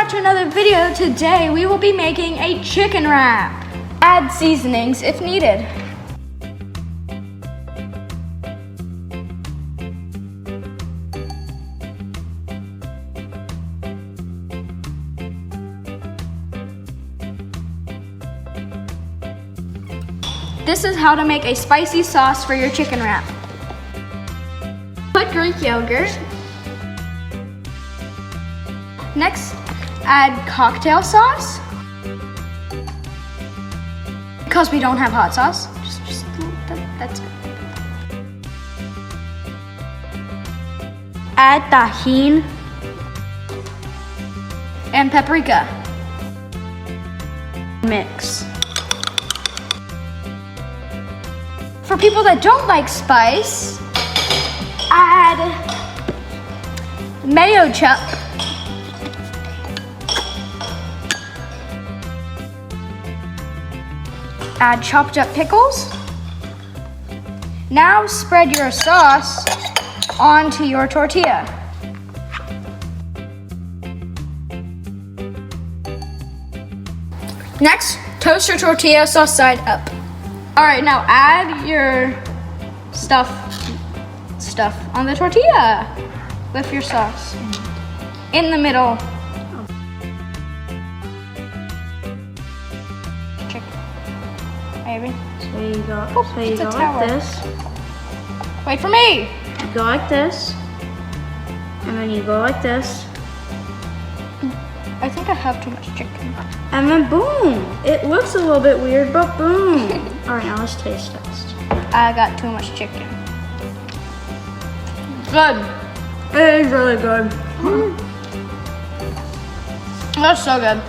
back to another video. Today we will be making a chicken wrap. Add seasonings if needed. This is how to make a spicy sauce for your chicken wrap. Put Greek yogurt. Next, add cocktail sauce. Because we don't have hot sauce, that's good. Add tahini and paprika. Mix. For people that don't like spice, add mayo chup. Add chopped up pickles. Now spread your sauce onto your tortilla. Next, toast your tortilla sauce side up. All right, now add your stuff on the tortilla with your sauce in the middle. Chicken. Maybe. So you go like this. Wait for me. You go like this, and then you go like this, I think I have too much chicken. and then boom! It looks a little bit weird, but boom! All right, now let's taste test. I got too much chicken. Good. It is really good. That's so good.